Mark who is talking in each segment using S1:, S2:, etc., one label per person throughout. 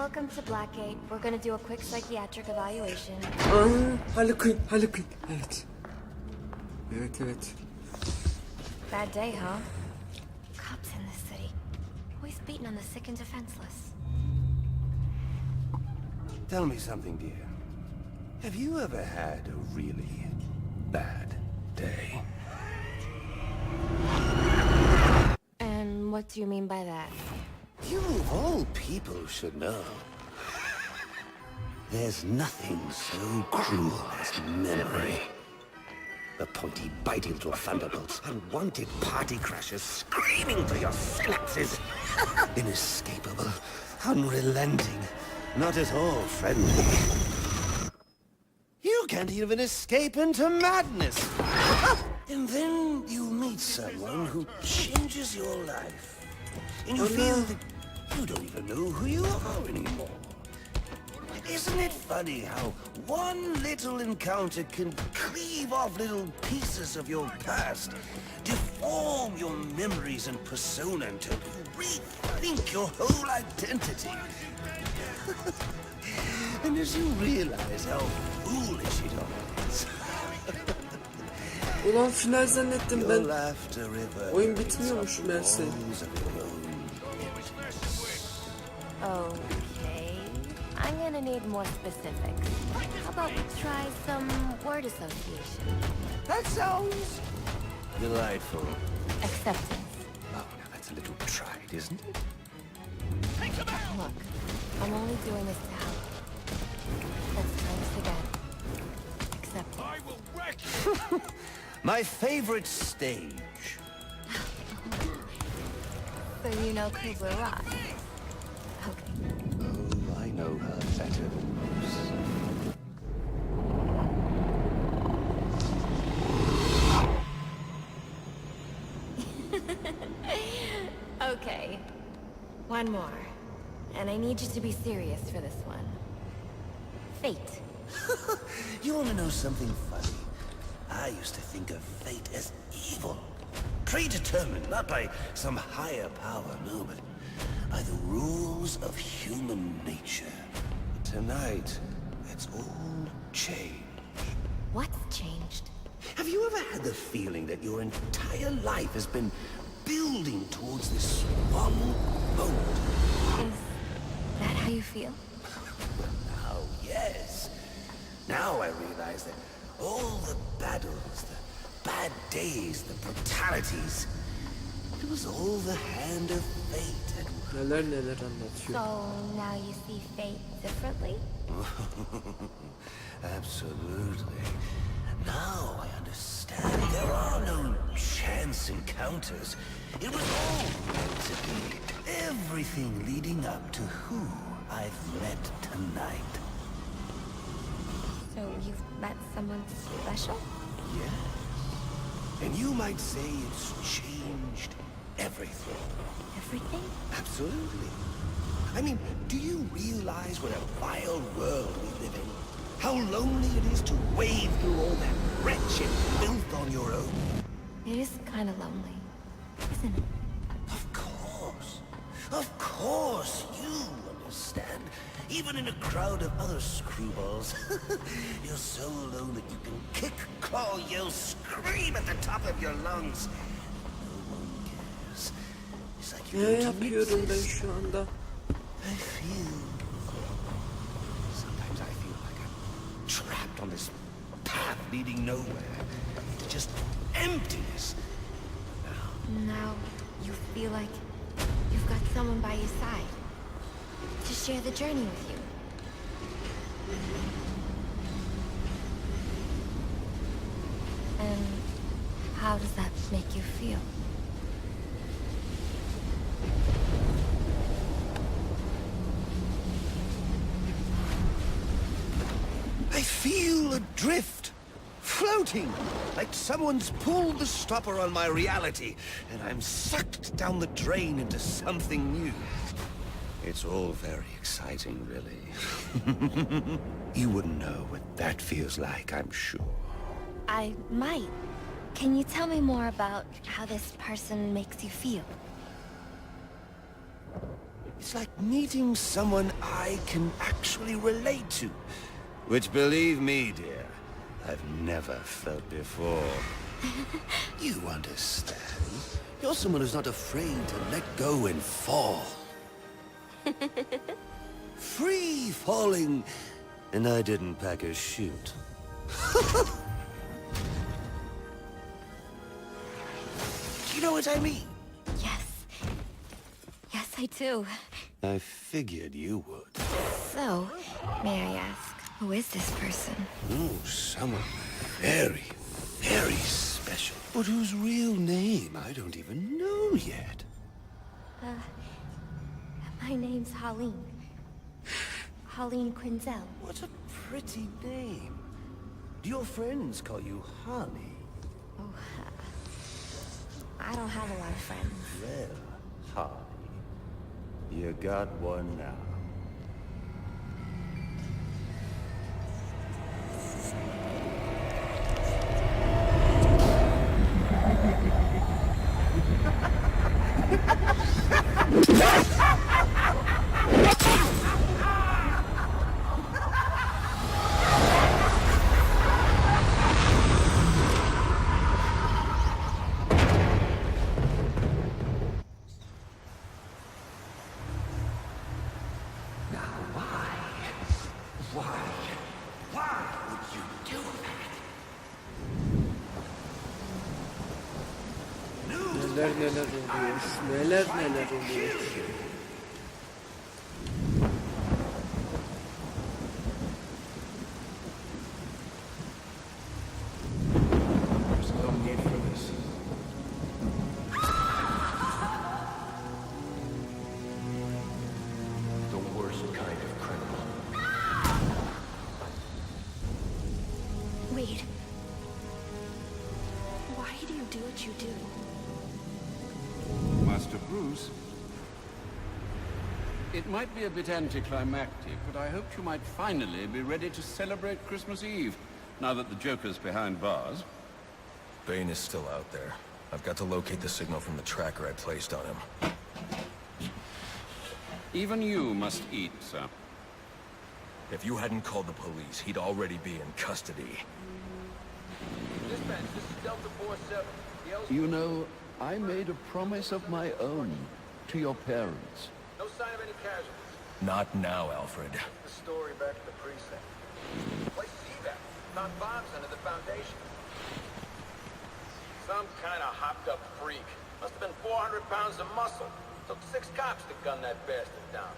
S1: Welcome to Blackgate. We're gonna do a quick psychiatric evaluation.
S2: Harley Quinn. Evet. Evet.
S1: Bad day, huh? Cops in this city. Always beating on the sick and defenseless.
S3: Tell me something, dear. Have you ever had a really bad day?
S1: And what do you mean by that?
S3: You of all people should know. There's nothing so cruel as memory. The pointy, biting little thunderbolts, unwanted party crashers screaming through your synapses. Inescapable, unrelenting, not at all friendly. You can't even escape into madness. And then you meet someone who changes your life. And you feel that you don't even know who you are anymore. Isn't it funny how one little encounter can cleave off little pieces of your past, deform your memories and persona until you rethink your whole identity? And as you realize how foolish it all is,
S2: Ulan final zannettim
S3: your
S2: ben.
S3: laughter river
S2: Oyun bitmiyormuş meğerse.
S1: Okay. I'm gonna need more specifics. How about we try some word association?
S3: That sounds delightful.
S1: Acceptance.
S3: Oh, now that's a little tried, isn't it?
S1: Look, I'm only doing this to help. Let's try this again. Acceptance.
S4: I will wreck you!
S3: My favorite stage.
S1: So you know Kubler-Ross. Okay.
S3: Oh, I know her better than most.
S1: Okay. One more. And I need you to be serious for this one. Fate.
S3: You want to know something funny? I used to think of fate as evil. Predetermined, not by some higher power, no, but by the rules of human nature. Tonight, it's all changed.
S1: What's changed?
S3: Have you ever had the feeling that your entire life has been building towards this one moment?
S1: Is that how you feel?
S3: Now, yes. Now I realize that all the battles, the bad days, the brutalities, it was all the hand of fate at work.
S2: Neler anlatıyor.
S1: So now you see fate differently?
S3: Absolutely. Now I understand. There are no chance encounters. It was all meant to be. Everything leading up to who I've met tonight.
S1: So you've met someone special?
S3: Yeah. And you might say it's changed everything.
S1: Everything?
S3: Absolutely. I mean, do you realize what a vile world we live in? How lonely it is to wade through all that wretched filth on your own?
S1: It is kind of lonely, isn't it?
S3: Of course. Of course, you understand. Even in a crowd of other screwballs, you're so alone that you can kick, claw, yell, scream at the top of your lungs. No one cares. It's like you
S2: Ne
S3: don't
S2: yapıyorum ben
S3: exist.
S2: şu anda?
S3: I feel... Sometimes I feel like I'm trapped on this path leading nowhere. To just emptiness.
S1: Now you feel like you've got someone by your side to share the journey with you. And how does that make you feel?
S3: I feel adrift, floating, like someone's pulled the stopper on my reality, and I'm sucked down the drain into something new. It's all very exciting, really. You wouldn't know what that feels like, I'm sure.
S1: I might. Can you tell me more about how this person makes you feel?
S3: It's like meeting someone I can actually relate to. Which, believe me, dear, I've never felt before. You understand? You're someone who's not afraid to let go and fall. Free falling, and I didn't pack a chute. You know what I mean?
S1: Yes. Yes, I do.
S3: I figured you would.
S1: So, may I ask, who is this person?
S3: Oh, someone very, very special. But whose real name I don't even know yet.
S1: My name's Harleen. Harleen Quinzel.
S3: What a pretty name. Do your friends call you Holly?
S1: Oh, I don't have a lot of friends.
S3: Well, Holly, you got one now.
S2: Neler oluyor. Neler oluyor.
S3: There's no need for this. The worst kind of criminal.
S1: Wait. Why do you do what you do?
S4: Master Bruce, it might be a bit anticlimactic, but I hoped you might finally be ready to celebrate Christmas Eve, now that the Joker's behind bars.
S5: Bane is still out there. I've got to locate the signal from the tracker I placed on him.
S4: Even you must eat, sir.
S5: If you hadn't called the police, he'd already be in custody.
S6: Dispatch, this is Delta 47.
S4: You know, I made a promise of my own to your parents.
S6: No sign of any casualties.
S5: Not now, Alfred.
S6: The story back at the precinct. Place evac. Found bombs under the foundation. Some kind of hopped-up freak. Must have been 400 pounds of muscle. Took 6 cops to gun that bastard down.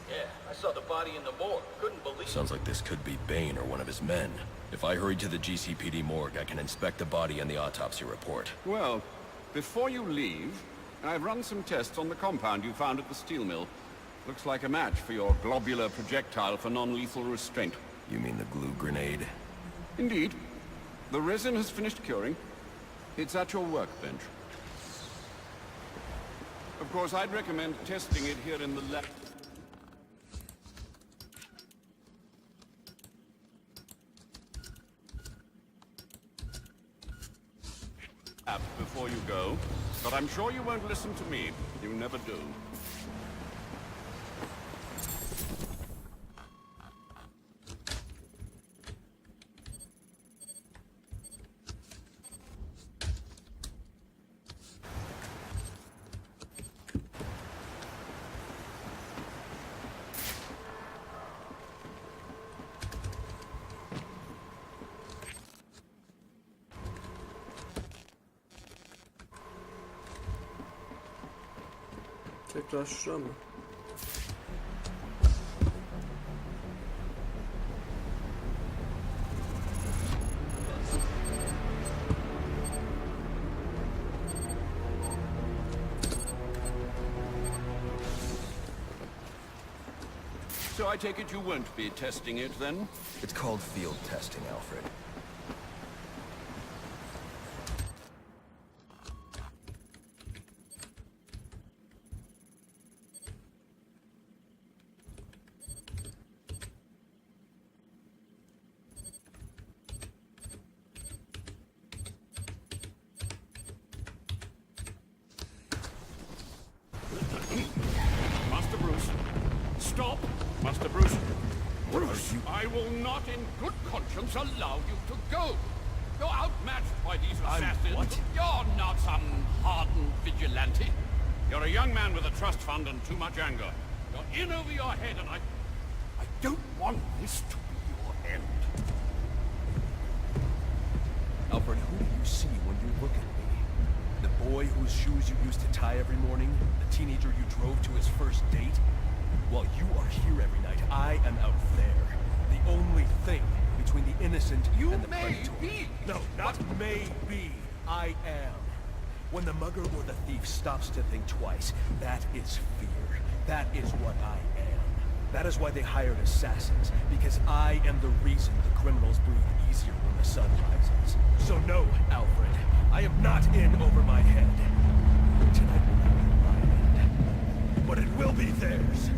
S6: Yeah, I saw the body in the morgue. Couldn't believe it.
S5: Sounds like this could be Bane or one of his men. If I hurry to the GCPD morgue, I can inspect the body and the autopsy report.
S4: Well, before you leave, I've run some tests on the compound you found at the steel mill. Looks like a match for your globular projectile for non-lethal restraint.
S5: You mean the glue grenade?
S4: Indeed. The resin has finished curing. It's at your workbench. Of course, I'd recommend testing it here in the lab. Before you go, but I'm sure you won't listen to me. You never do.
S2: Tekrar şura mı?
S4: So I take it you won't be testing it then?
S5: It's called field testing, Alfred.
S4: Master stop! Master Bruce. Bruce, I will not in good conscience allow you to go. You're outmatched by these assassins.
S5: what?
S4: You're not some hardened vigilante. You're a young man with a trust fund and too much anger. You're in over your head, and I don't want this to be your end.
S5: Alfred, who do you see when you look at me? The boy whose shoes you used to tie every morning? The teenager you drove to his first date? While you are here every night, I am out there. The only thing between the innocent and the predator.
S4: Be.
S5: No, not maybe. I am. When the mugger or the thief stops to think twice, that is fear. That is what I am. That is why they hired assassins, because I am the reason the criminals breathe easier when the sun rises. So no, Alfred, I am not in over my head. Tonight will not be my end, but it will be theirs.